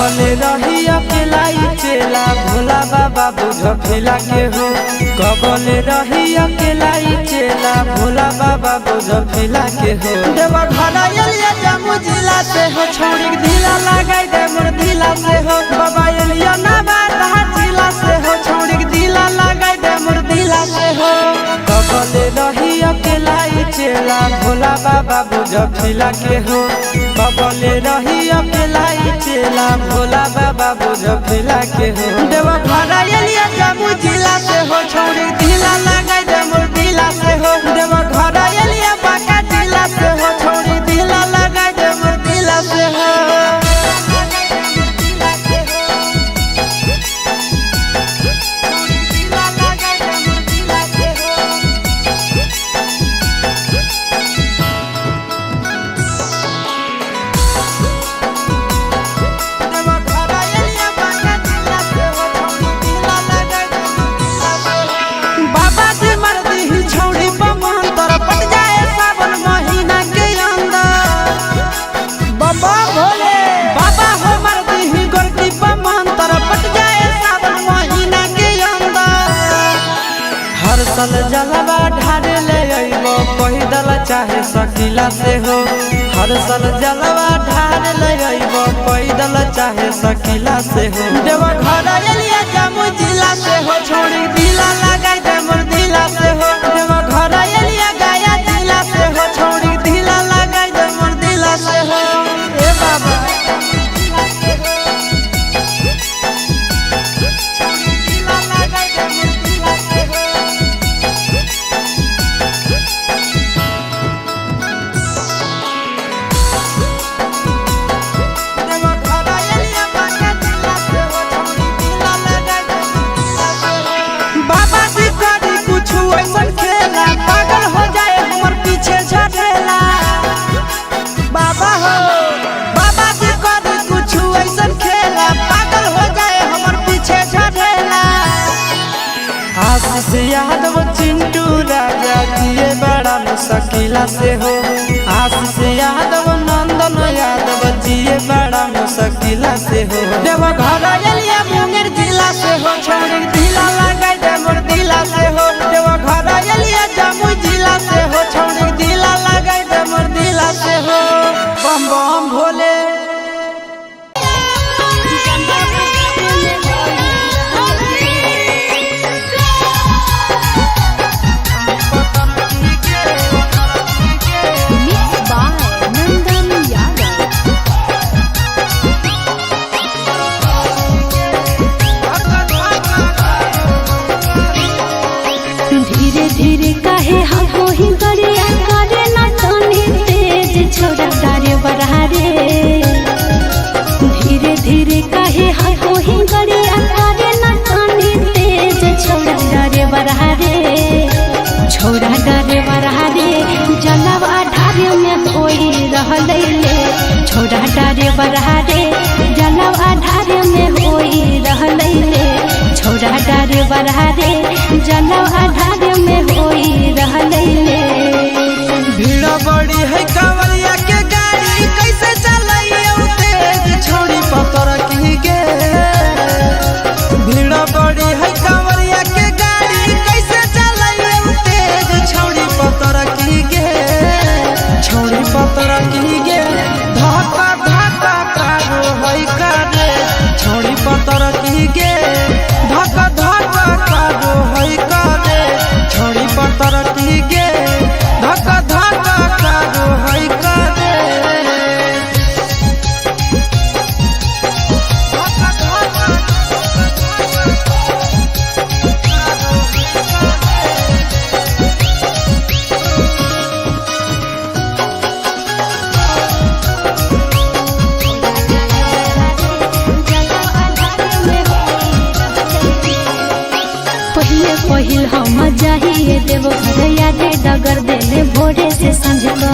कबले रही अकेला चेला भोला बाबा बुझ फिला के हो। कबले रही अकेला चेला भोला बाबा बुझ फिला के हो। देवा घरा एलिया जामु जिला से हो छोड़ी ढीला लगाई दे मोर ढीला से हो। बाबा एलिया ना बात जिला से हो छोड़ी ढीला लगाई दे मोर ढीला से हो। कबले रही अकेला चेला भोला बाबा बुझ फिला के हो। कबले रही अकेला चेला भोला बाबा बुझ फिला के हो। देवा घरा एलिया जामु जिला से हो छोड़ी ढीला लगाई दे मोर ढीला से हो। देवा घरा एलिया बाका जिला से हो छोड़ी ढीला लगाई दे मोर ढीला से हो। हर साल जलवा ढारे ले अइबो पैदल चाहे सकीला से हो। हर साल जलवा ढारे ले अइबो पैदल चाहे सकीला से हो। देवा घरा एलिया जामु जिला से हो छोड़ी ढीला लगाई दे मोर ढीला से हो। देवा घरा एलिया गया जिला से हो छोड़ी ढीला लगाई दे मोर ढीला से हो। ए बाबा आशीष यादव चिंटू राजा जिए बड़ा मुश्किला से हो। आशीष यादव नंदन यादव जिए बड़ा मुश्किला से हो। देवा घरा एलिया मुंगेर जिला से हो छोड़ी ढीला लगाई दे मोर ढीला से हो। देवा घरा एलिया जामु जिला से हो छोड़ी ढीला लगाई दे मोर ढीला से हो। बम बम भोले धीरे काहे हमको ही गरिया करे ना तनी तेज छोड़ा डारे बरहारे। धीरे धीरे काहे हमको ही गरिया करे ना तनी तेज छोड़ा डारे बरहारे। छोड़ा डारे बरहारे जलवा ढारे में कोई रहले ले। छोड़ा डारे बरहारे जलवा ढारे में कोई रहले ले। छोड़ा डारे बरहारे जलवा ढारे में होई रहले ले। भीड़ बड़ी है कांवरिया के गाड़ी कैसे चलाइए तेज छोड़ी पतर की गे। भीड़ बड़ी है कांवरिया के गाड़ी कैसे चलाइए तेज छोड़ी पतर की गे। छोड़ी पतर की गे धक्का धक्का कारो है करे। छोड़ी पतर की गे धक्का धक्का कारो है करे। छोड़ी पतर की गे धक्का धक्का कारो है करे। पहिल हम जाइए देव घर यादे डगर देले भोरे से संझ का।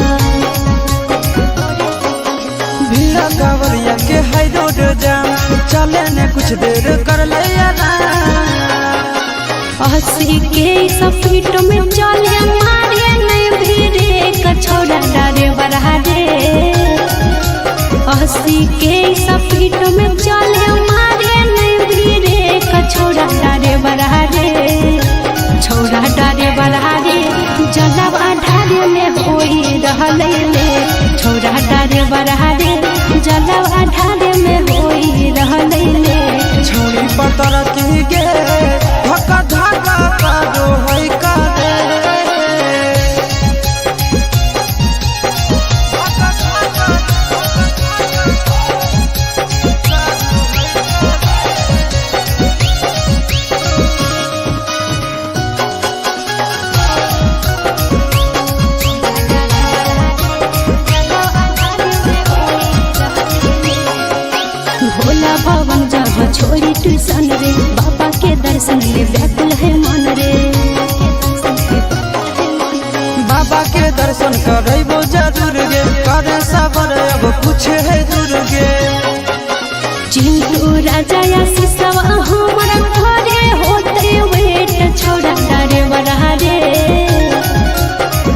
भीड़ा कांवरिया के हाई रोड जाम चले ने कुछ देर कर लिया ना। 80 के स्पीड में चले मारे नहीं भीड़े का छोड़ा डारे बरहारे। 80 के स्पीड में चले की गे धक्का धक्का करो है करे भोला भवन जहाँ छोड़ी ट्यूशन रे बाबा के दर्शन ले व्याकुल है मन रे बाबा के दर्शन करबो जरूर गे करे सबर अब कुछ है दूर गे चिंटू राजा या सिसवा हमारा घरे होते वेट छोड़ा डारे बरहा रे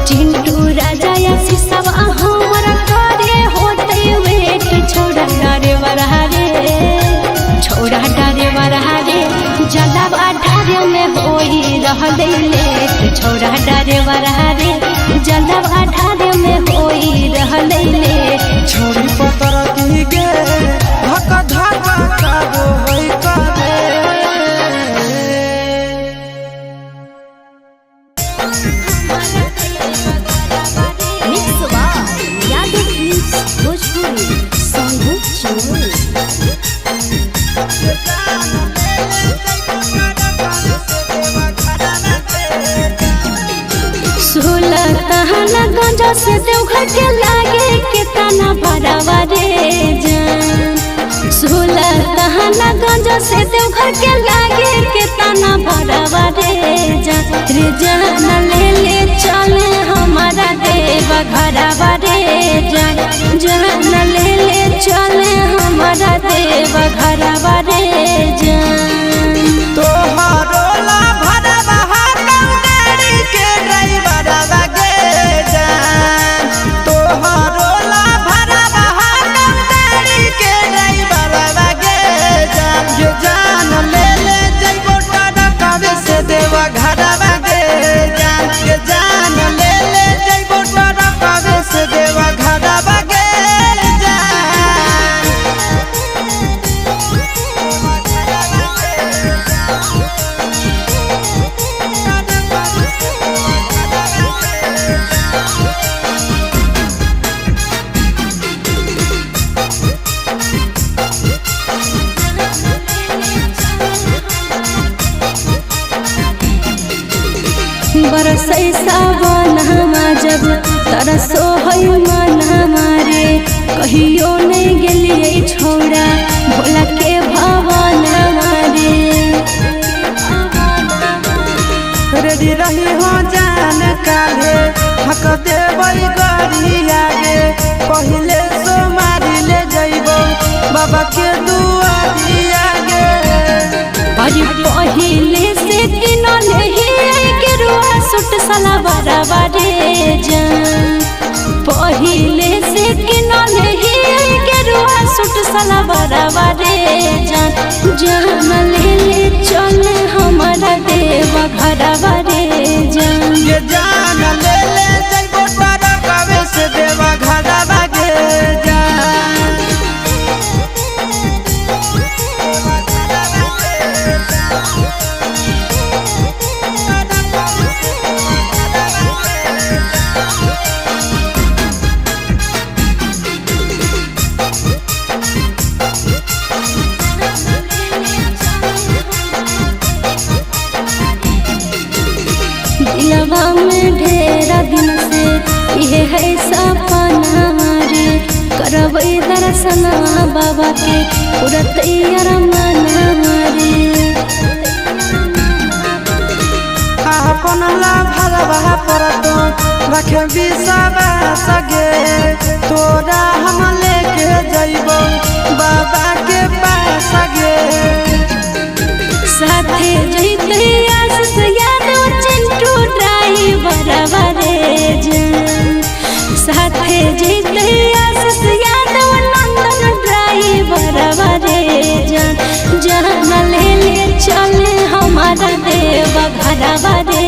चिंटू राजा या सिसवा हमारा घरे होते वेट छोड़ा डारे बरहा रे छोड़ा डारे बरहा रे जलाब अठारे में होई रहले लेट छोड़ा डारे बरहा रे जलाब अठारे में होई रहले लेट छोड़ी पतर की गे धक्का धक्का करो है करे मिक्सवा यादव फिल्म्स भोजपुरी संगीत चैनल सोलह तहना गंजा से देवघर के लागे के तना भरावा रे जान सोलह तहना गंजा से देवघर के लागे के तना भरावा रे जान ले ले चले हमारा देव घरावा रे जान ले ले चले हमारा देव घरावा रे जान तोहारो ला भरवा गाड़ी के ड्राइवर गे जान तोहारो ला भरवा गाड़ी के ड्राइवर गे जान ये जान ले ले जइबो टरकावे से देवा घरवा गे जान ये जान ले ले जइबो टरकावे से देवा घरवा गे बरसै सावन हमा जब तरसो है मन हमारे कहियो नहीं गेलिए छोड़ा भोला के भवन हमारे रेडी रही हो जान काले हक देवई गरी आगे पहले सो मारी ले जइबो बाबा के दुआरी आगे अरे पहिले से किनले ही के रुआ सुट सला बराबा रे जान पहिले से किनले ही के रुआ सुट सला बराबा रे जान ले ले चले हमारा देव घरवा रे जान ये जान ले ले जइबो टरकावे से देवा घरवा गे जान दिलवा में ढेरा दिन से ये है सपना हमारे करबै दर्शन बाबा के पूरा तैयार मन हमारे अपन ला भरवा परतो रखे बिसवा सगे तोरा हम लेके जइबो बाबा के पास गे साथे जइते आस यादव चिंटू ड्राइवर रे जान साथे जइते आस यादव नंदन ड्राइवर रे जान ले ले चले हमारा देव घरवा रे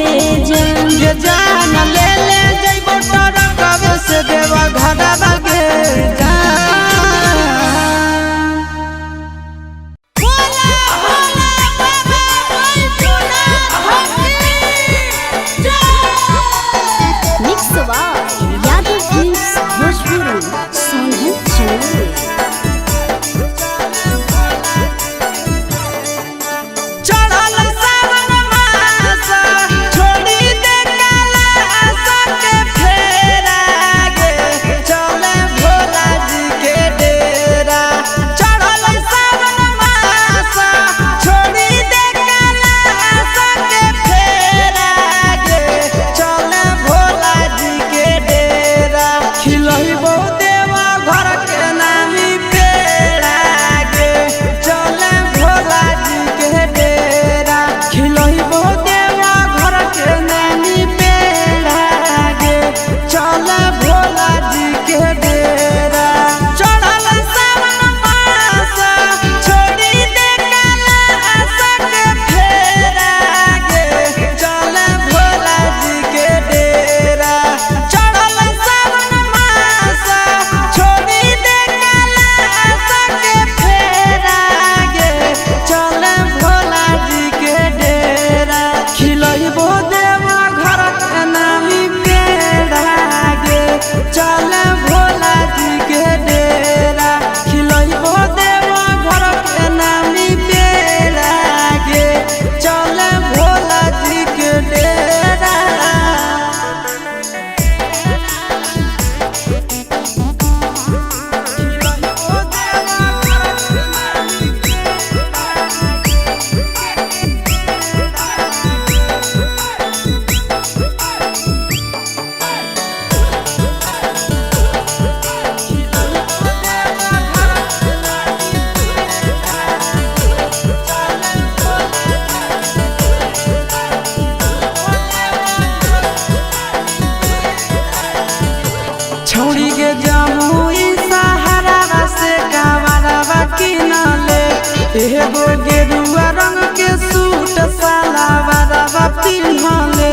जान ये जान ले ले जइबो टरकावे से देवा घरवा गे जान भोला भोला बाबा बाय यादव फिल्म्स भोजपुरी सोनू चौधरी। छौड़ी के जमुई सहारा से कावरवा किनले एगो गेरुआ रंग के सूट सलवारवा पिन्हले।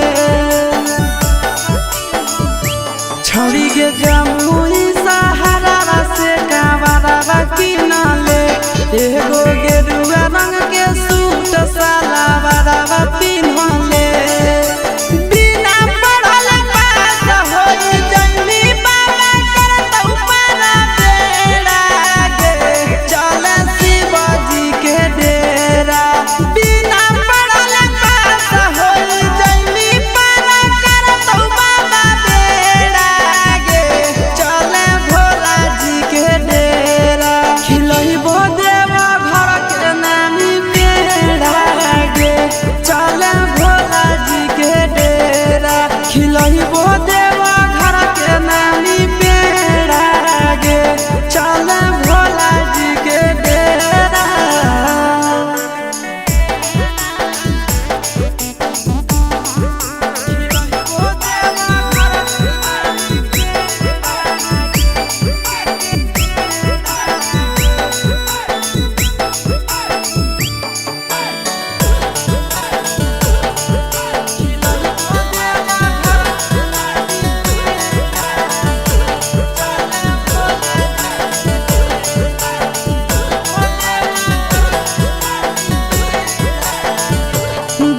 छौड़ी के जमुई सहारा से कावरवा किनले एगो गेरुआ रंग के सूट सलवारवा पिन्हले।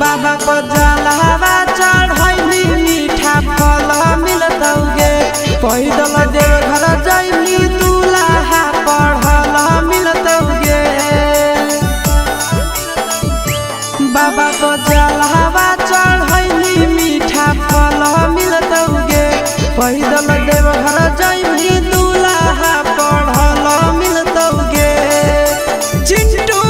बाबा को जलवा चढ़ैली मीठा फल मिलतौगे पैदल देवघर जैली दूल्हा पढ़ल मिलतौगे। बाबा को जलवा चढ़ैली मीठा फल मिलतौगे पैदल देवघर जैली दूल्हा पढ़ल मिलतौगे। चिंटू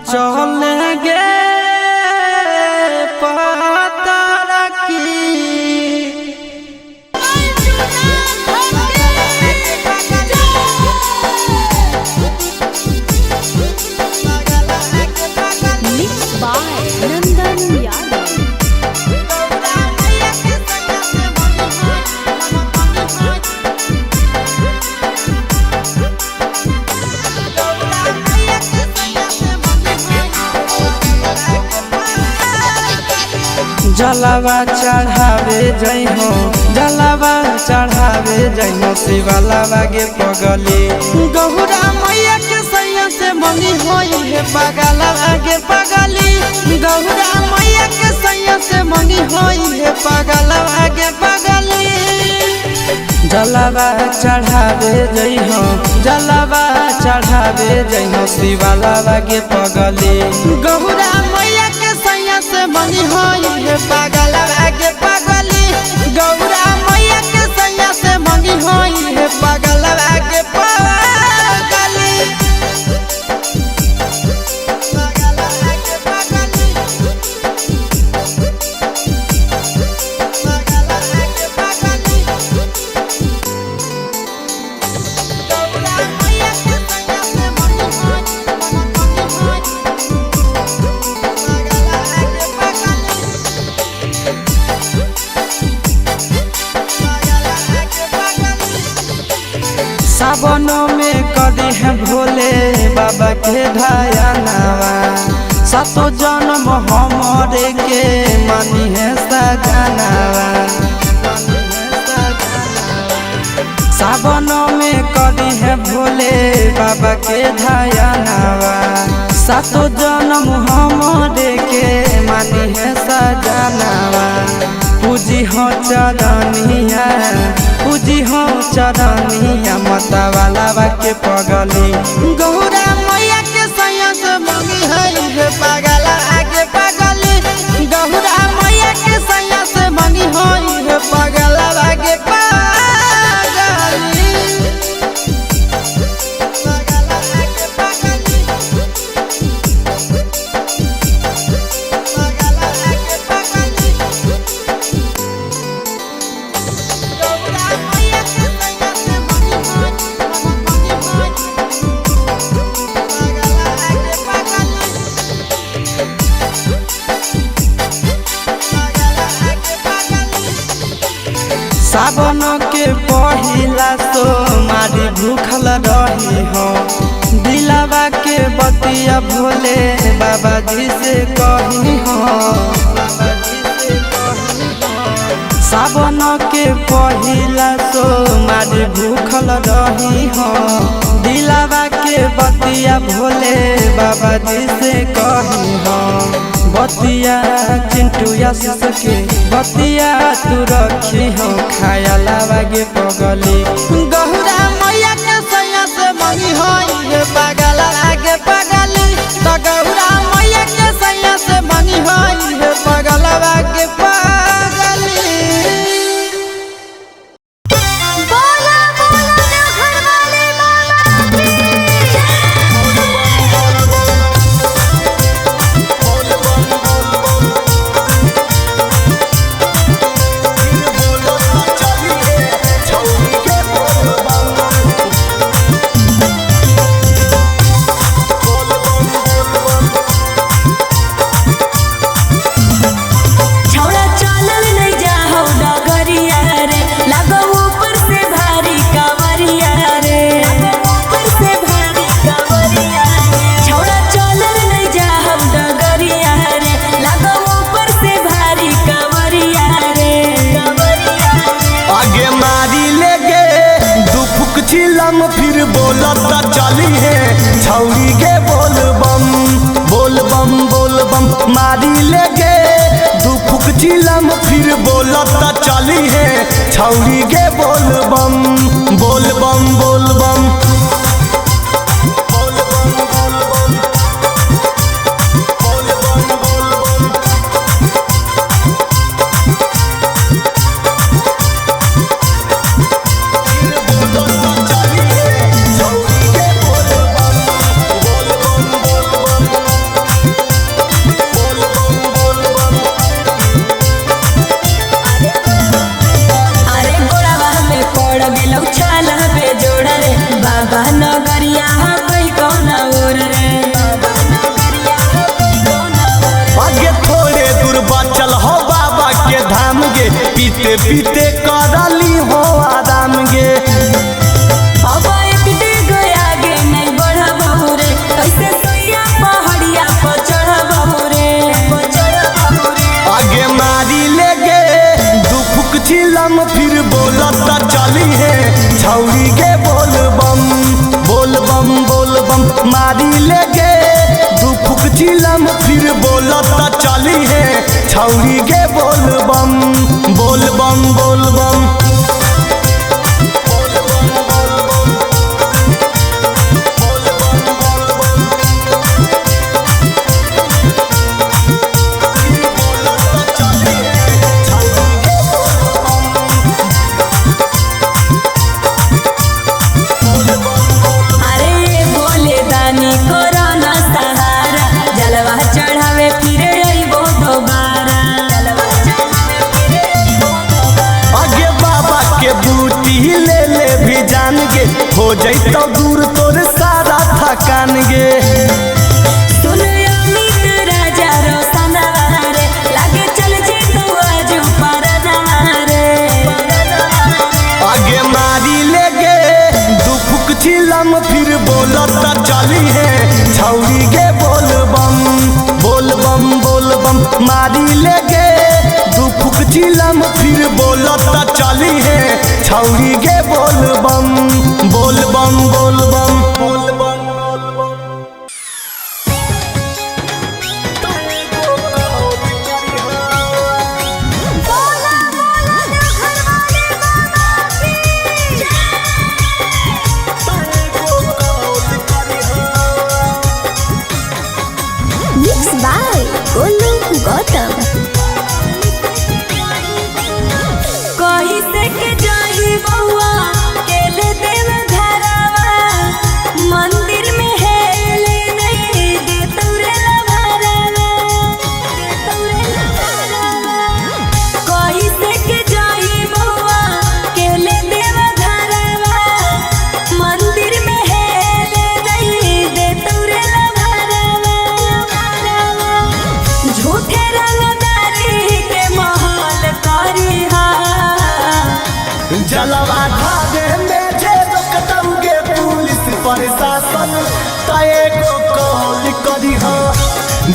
चलेंगे पता की जलावा चढ़ावे जइहो जलावा चढ़ावे जइहो शिवालावा गे पगली गौरा मैया के सैया से मंगी होई है पगलावा गे पगली गौरा मैया के सैया से मंगी होई है पगलावा गे पगली जलावा चढ़ावे जइहो जलावा चढ़ावे जइहो शिवालावा गे पगली गौरा मैया के सैया से मंगी होई है पगलावा गे पगली गौरा मैया के सैया से मंगी होई है पगलावा गे पगली सावनों में कदी है भोले बाबा के ढायनावा सातो जन्म हमरे के मानी है सजनावा सावनों में कदी है भोले बाबा के ढायनावा सातो जन्म हमरे के मानी है सजनावा पूजी हो चरनिया पूजी हो चरनिया मतवालावा के पगली गौरा मैया के सैया से मंगी है पगला आगे पगली गौरा मैया के सैया से मंगी है पगला आगे पगली सावन के पहिला सोमारी भूखल रही हो दिलावा के बतिया भोले बाबा जी से कही हो सावन के पहिला सोमारी भूखल रही हो दिलावा के बतिया भोले बाबा जी से कही हो बतिया चिंटू आशीष के बतिया तू रखी हो खायलावा गे पगली गौरा मैया के सैया से मंगी होई है पगला आगे पगली तो गौरा मैया के सैया से मंगी होई है पगला आगे पगली बोला बोला देवघर वाले बाबा की छौड़ा चलल नहीं जाहो डगरिया रे लागो ऊपर से भारी कावरिया रे ऊपर से भारी कावरिया रे छौड़ा चलल नहीं जाहो डगरिया रे लागो ऊपर से भारी कावरिया रे आगे मारी ले गे दू फुक चिलम फिर बोलत चली है छौरी गे बोल बम बोल बम मारी ले गे दू फुक चिलम फिर बोलत चली है छौरी गे बोल बम बोल बम बोल बम अरे गोड़वा में पड़ गेलौ छाला पे जोड़ रे बाबा नगरिया कोई कौना ओर रे बाबा नगरिया कोई कौना ओर आगे थोड़े दूर बचल हो बाबा के धाम गे पीते पीते करली हो आराम गे अब पीते गया गे नहीं बढ़बहु रे कैसे सोया पहाड़िया पर चढ़बहु रे आगे मारी मारी लेगे दू फुक चिलम फिर बोलता चली है छौरी गे बोल बम बोल बम बोल बम। हो जैतो दूर तोर सारा थकान गे सुन अमित राजा रोशन रे लागे चल जे तू आज पर रे आगे मारी लेगे दू फुक चिलम फिर बोलता चली है छौरी गे बोल बम बोल बम बोल बम। मारी लेगे दू फुक चिलम फिर बोलता चली है छौरी गे बोल बम बोल बम बोल बम बोल बम। Mix by Golu Gautam. कहीं से के जाई बउआ केले देव घरवा मंदिर में हेले नहीं दे तोरे लभरवा दे तोरे लभरवा। कहीं से के जाई बउआ केले देव घरवा मंदिर में हेले नहीं दे तोरे लभरवा। झूठे रंगदारी के महल करी जलवा ढागे में जे रोकतौगे पुलिस प्रशासन तए को कॉल करी हो।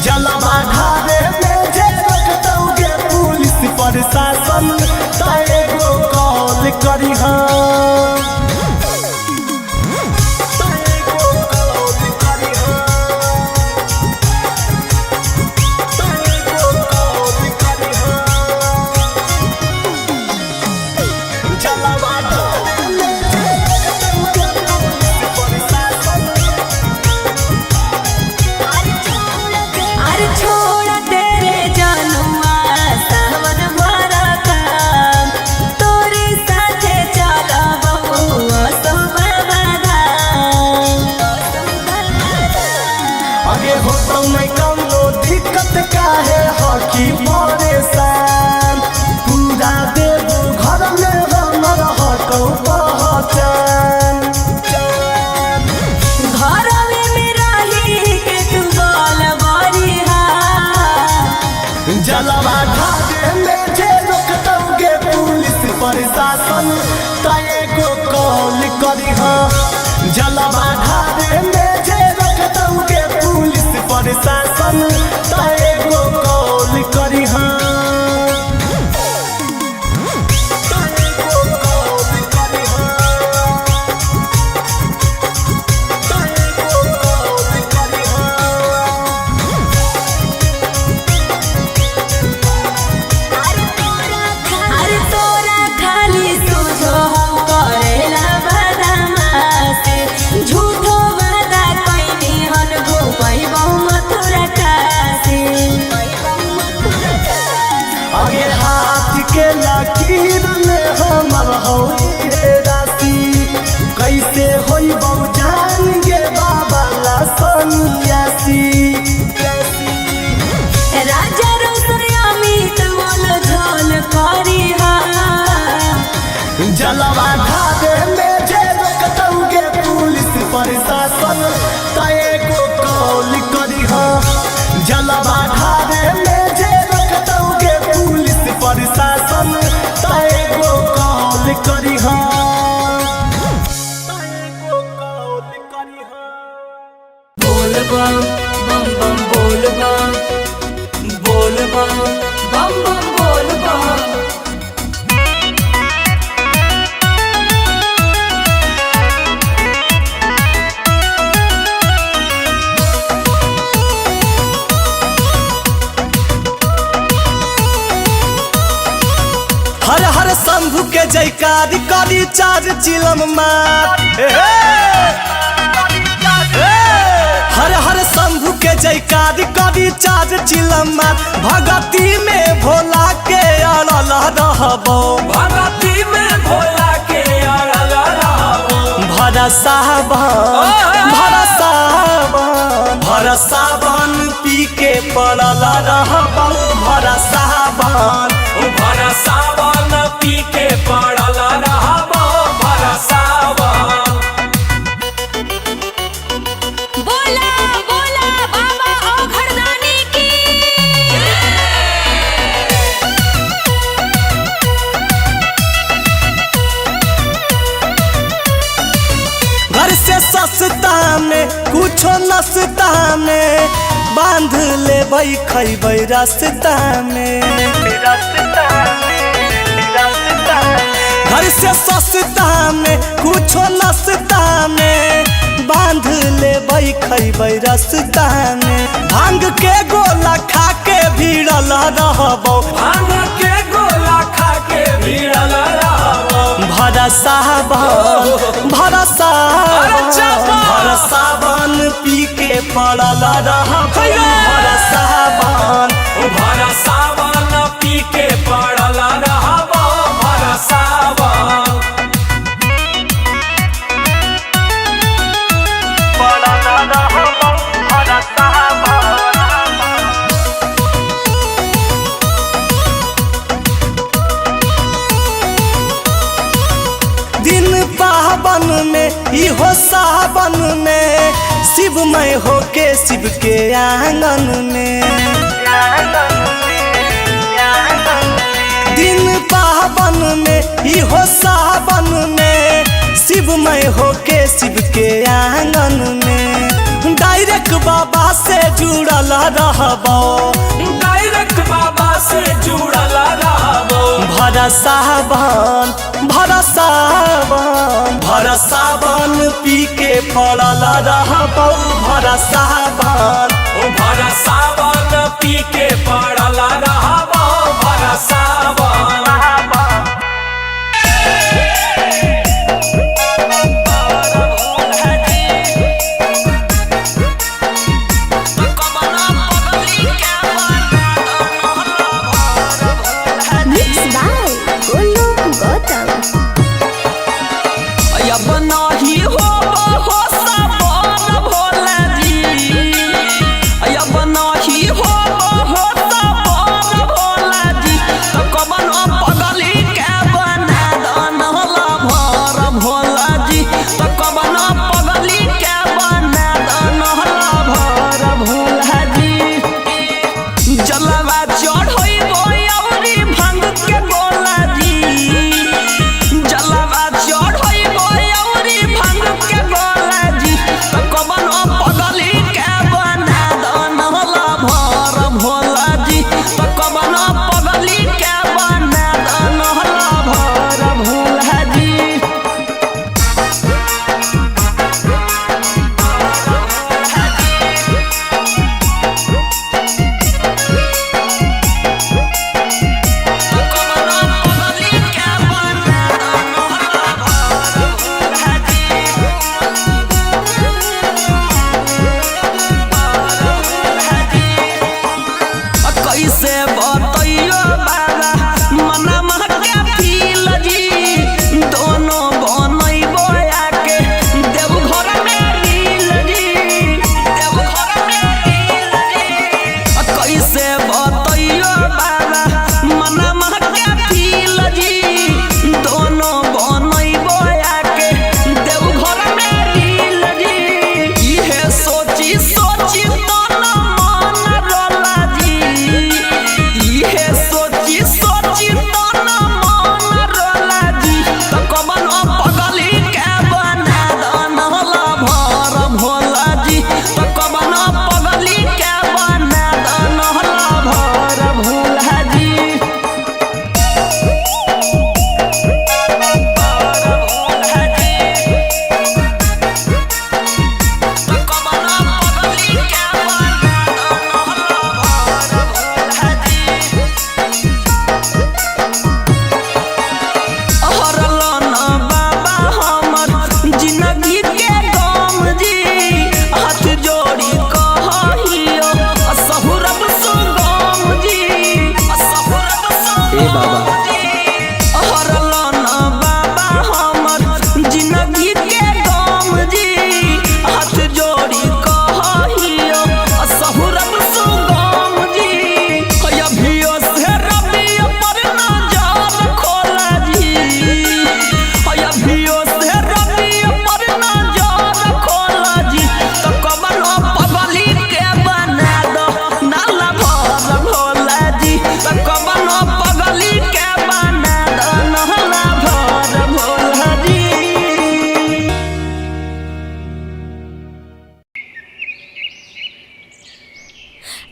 जलवा ढागे में जे रोकतौगे पुलिस प्रशासन तए को कॉल करी हो। अरे छोड़ तेरे जानुआ सावन भरा काम तोरे साथे चला बबुआ सो बाबा धाम। आगे हो तो मैं कम लो दिक्कत काहे हकी परेशान पूरा देव घर में हमर हटो पहचान। घरवे में रही के तू बोल बरिहा जलवा ढागे में जे रोकतौगे पुलिस प्रशासन तए को कॉल करी हो। जलवा ढागे में जे रोकतौगे पुलिस प्रशासन तए को कॉल करी हो। अरे तोरा खाली तुझो हम करेला बदमाशी झूठो वादा कइनी हन घुमैबौ मथुरा काशी। आगे हाथ के लकीर में हमर होई राशि कैसे होई बहु जान गे बाबा ला सन्यासी। राजा रोशन अमित बोल झोल करी हा जलवा ढागे में जे रोकतौगे पुलिस प्रशासन तए को कॉल करी हो। जलवा ढागे में जे रोकतौगे पुलिस प्रशासन तए को कॉल करी हो। बोल बम बम बम बोल बम बोल बम बम बम बोल बम। जयकार करी चार चिलम मार हर हर शंभु के जयकार करी चार चिलम मार भगती में भोला के अड़ल रहबो भगती में भोला के अड़ल रहबो भरसा बन पी के पड़ल रहबो भरसा बन पी के पड़ल रहबो भरसा बन। बोला बोला बाबा ओ घरदानी की घर से सस्ता में कुछो नस्ता में बांध ले खैबै रास्ता में घर से सस्ता में कुछो नस्ता में बांध ले खैबै रास्ता में भांग के गोला खा के भिड़ल रहबो भांग के गोला खा के भिड़ल रहबो भरसा बन पी के पड़ल रहबो भरसा बन पी के पड़ल रहबो भरसा बन। दिन पावन में इहो सावन में शिवमय होके शिव के आंगन में दिन पावन में इहो सावन में शिवमय होके शिव के आंगन में डायरेक्ट बाबा से जुड़ल रहबो डायरेक्ट बाबा से जुड़ल रहबो भरसा बन पी के पड़ल रहबो भरसा बन पी के पड़ल रहबो भरसा बन। Mixed by Golu Gautam. नहीं हो सावन भोला जी अब नहीं हो सावन भोला जी तो कबन पगली के बना दनला भर भोला जी तो कबन पगली के बना दनला भर भोला जी जलवा चढ़ोई बोयौरी भंग के गोला जी जलवा चढ़ोई बोयौरी भंग के गोला जी तो कबन पगली के बना दनला भर भोला जी तो कबन पगली के बना दनला भर भोला जी कैसे बतैयो बाबा मनमा के फील जी दोनों बनैबो आके देवघर में रील जी देवघर में रील जी कैसे बतैयो बाबा मनमा के फील जी दोनों बनैबो आके देवघर में रील जी इहे सोची सोची तन मन रोला जी इहे सोची सोची तन मन रोला जी तो कबन पगली के बना दनला भर भोला जी तो कबन पगली के बना दनला भर भोला जी तो कबन पगली के बना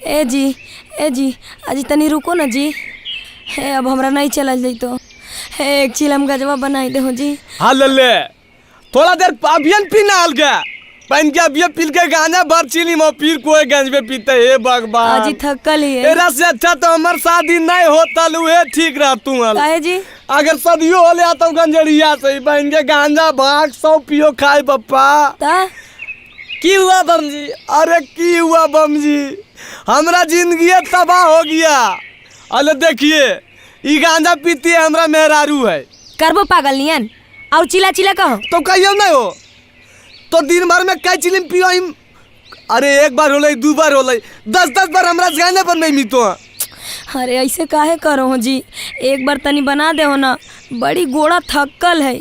ए जी आज तनी रुको ना जी। हे अब हमरा नहीं चलल जाई तो हे एक चिलम गजवा बनाई दे हो जी। हाँ ले थोड़ा देर अभियन पीना हल गया पहन के अभियन पील के गाना भर चिली में फिर कोई गंज में पीते हे भगवान। आज थकल ही है। तेरा से अच्छा तो हमार शादी नहीं होता लुहे ठीक रह तू हल। काहे जी? अगर सदियो हो ले तो गंजड़िया से बहन के गांजा भाग सौ पियो खाए पप्पा। ता की हुआ बम जी? अरे की हुआ बम जी, हमरा जिंदगी तबाह हो गया। अरे देखिए ई गांजा पीती है हमरा मेहरारू है। करबो पागल नियन और चिला चिला कहो तो कहियो नहीं हो तो दिन भर में कई चिलिम पियो हिम। अरे एक बार होले दो बार होले 10 बार हमरा गाने पर नहीं मितो। अरे ऐसे काहे करो हो जी? एक बार तनी बना दे हो ना, बड़ी गोड़ा थकल है।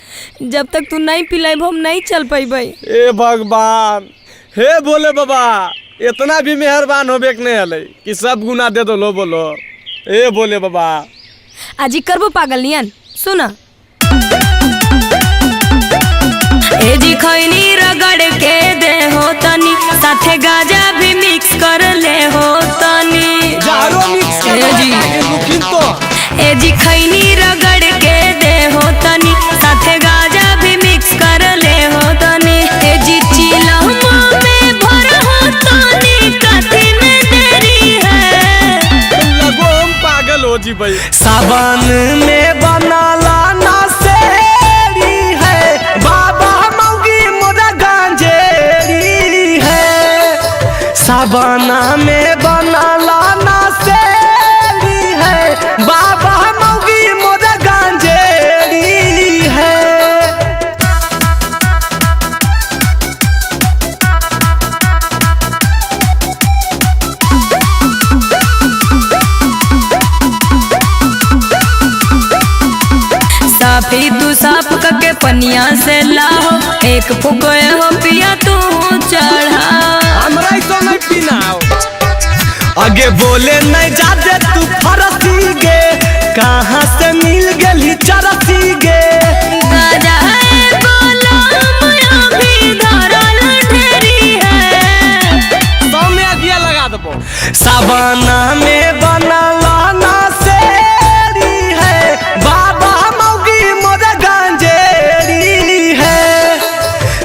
जब तक तू नहीं पिलाइब हम नहीं चल पाइबे। ए भगवान, हे बोले बाबा इतना भी मेहरबान होबे के नहीं हले कि सब गुना दे दो लो बोलो। ए बोले बाबा आजी करबो पागल नियन सुना। ए जी खैनी रगड़ के दे हो तनी, साथे गाजा भी मिक्स कर ले हो तनी। जारो मिक्स कर ए जी मुखिन तो ए जी खैनी रगड़ के दे हो तनी, साथे गाजा भी मिक्स कर ले हो तनी। ए जी चिलमा में भर हो तनी, कथी में देरी है? लगो हम पागल हो जी भाई। सावन में बनाला ना सेरी है, बाबा मौगी मोरा गांजेरी है। सावन में बनाला ना सेरी है, बाबा मौगी मोरा गांजेरी है। साफी तू साफ करके पनिया से लाहो, एक फुकोए हो पिया तू चढ़ा। हमरा ही तो नहीं पीना हो। आगे बोले नहीं जाते तू फरसी गे, कहाँ से मिल गई चरसी गे। गाजा है बोलो मुया भी धरल ढेरी है। सौ में अगिया लगा दबो। सावन में बनला ना सेरी है, बाबा मौगी मोर गांजेरी है।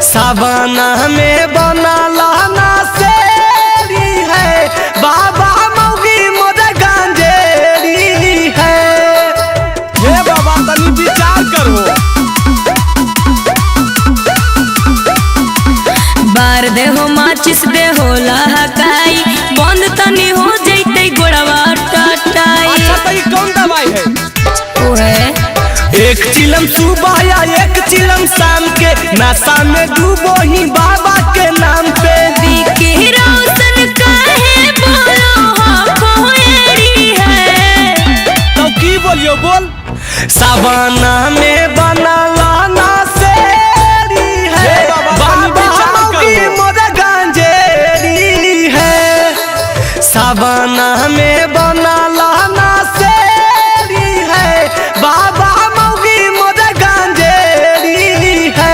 सावन में बनला ना सेरी है, बाबा मौगी मोर गांजेरी है। हे बाबा तनी विचार करो। बार दे हो माचिस दे हो लहकाई, बंद तनी हो जैते गोड़वा टटाई। अच्छा तो ये कौन दवाई है? ओ है एक चिलम सुबह या एक चिलम शाम के, नशा में डूबो ही बाबा के नाम पे। बिकी रोशन काहे बोलो हो कोएरी है? तो की बोलियो बोल। सावन में बनला ना सेरी है, हे बाबा, तनी बाबा विचार मौगी करो। मोर गांजेरी है। सावन में बनला ना सेरी है, बाबा मौगी मोर गांजेरी है।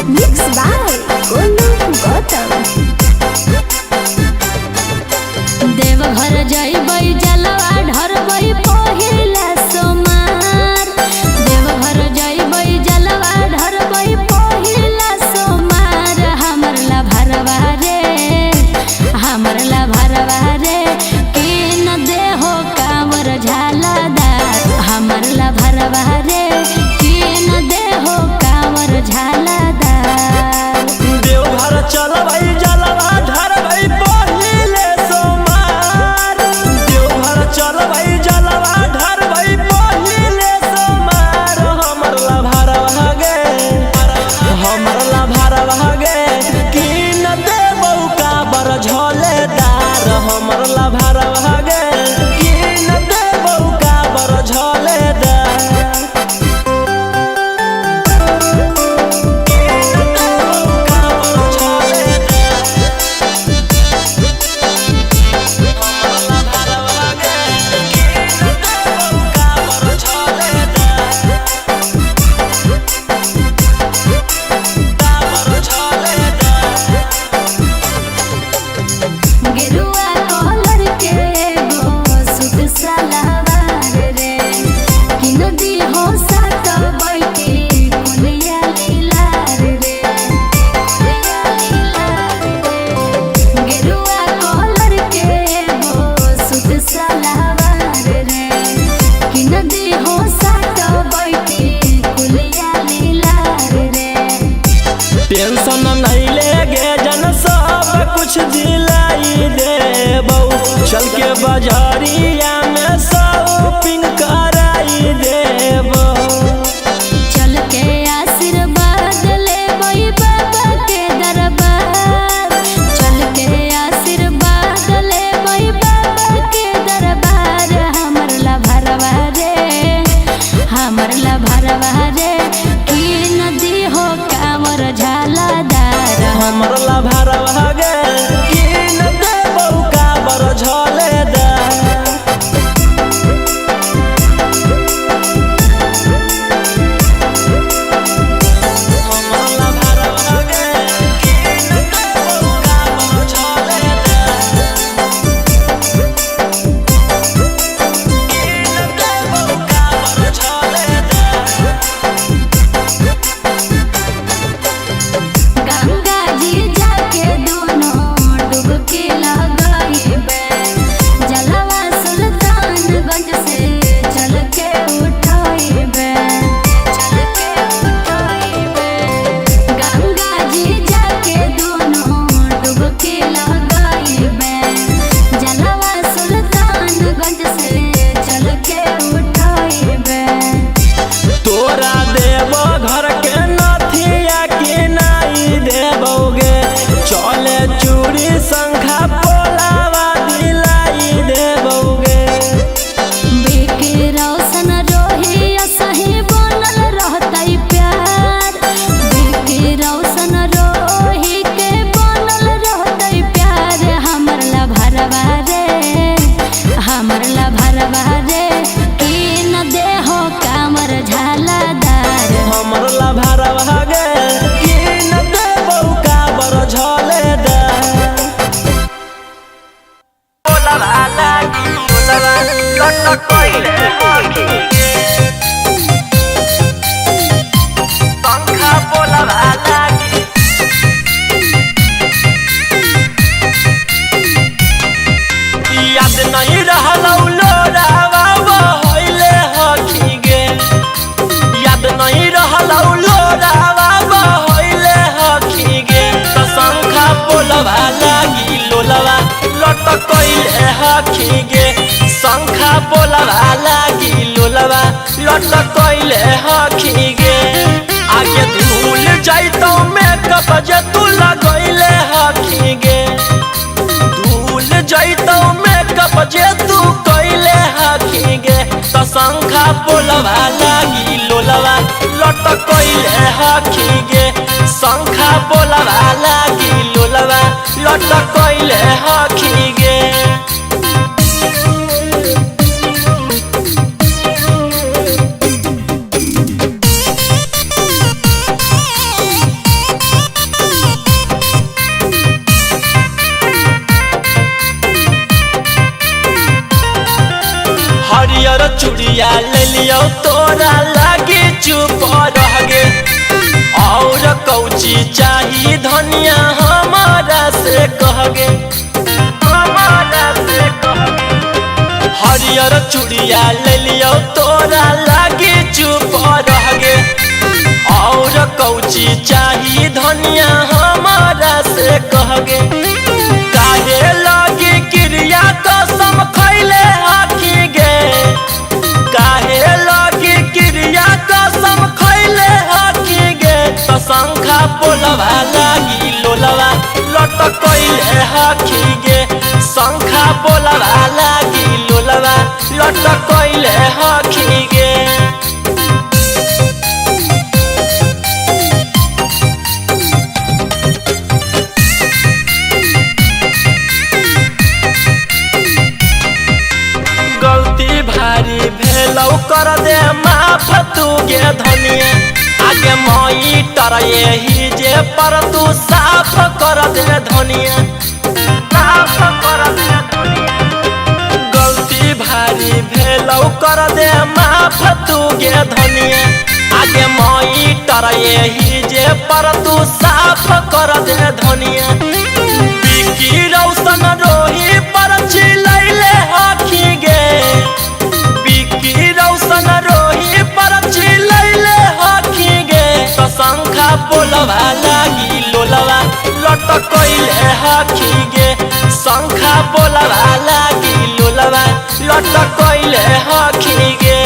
Mixed by Golu Gautam. चल के बाजारिया में शॉपिंग कराई देबो। चल के आशीर्वाद लेबै बाबा के दरबार, चल के आशीर्वाद लेबै बाबा के दरबार। हमर ला भरवा रे, हमर ला भरवा रे, की नदी हो कांवर झालादार। हमर ला भरवा गे की न देबो कांवर झालादार। गंगा जी जाके दोनों डुबकी लगाइबे, जलवा सुल्तानगंज से चल के उठाइबे, चल के उठाइबे। गंगा जी जाके दोनों डुबकी लगाइबे, जलवा सुल्तानगंज से चल के उठाइबे। तोरा देबो घर के नथिया के नाई देबोगे, चले चूड़ी शंखा पोलावा दिलाई देबोगे। बिकी रोशन रोही सही बनल रहतै प्यार, बिकी रोशन रोही के बनल रहतै प्यार। हमर ला भरवा रे, हमर ला भरवा रे, की न देहो कांवर झालादार। हमर ला भरवा गे की न देबो कांवर झालादार। पोलावा लागी पोलावा लट कइले हकी पंखा पोलावा लागी। याद नहीं रहलौ लोरावा होइले हकी गे, याद नहीं रहलौ लोरावा होइले हकी गे। तो शंखा पोलवा लागी लोलवा लट कइले हकी गे, शंखा पोलवा लागी लोलवा लट कइले हकी गे। आगे धूल जाइतो मेकअप जे तू लगइले हकी गे, धूल जाइतो मेकअप जे तू कइले हकी गे। तो शंखा पोलवा लागी लोलवा लट कइले हकी गे, शंखा पोलवा लागी लोलवा लट कइले हकी गे। हरियर चूड़िया ले लियो तोरा लागी चुप रह गे, और कौची चाही धनिया हमारा से कह गे, हमारा से कह गे। हरियर चूड़िया ले लियो तोरा लागी चुप रह गे, और कौची चाही धनिया हमारा से कह गे। काहे लागी क्रिया कसम खइले हकी गे, काहे लागी क्रिया कसम खइले हकी गे। तो शंखा पोलवा लागी लोलवा लट कइले हकी गे, शंखा पोलवा लागी लोलवा लट कइले हकी गे। गलती भारी भेलौ कर दे माफ तू गे धनिया, आगे मई टर यही जे पर तू साफ कर दे धनिया, साफ कर दे धनिया। गलती भारी भेलौ कर दे माफ तू गे धनिया, आगे मई टर यही जे पर तू साफ कर दे धनिया। बिकी रोशन रोही पर चिलैले हकी गे, बिकी रोशन रोही पर चिलैले हकी गे। तो शंखा पोलवा लागी लोलवा लट कइले हकी गे, शंखा पोलवा लागी लटकैले हखी गे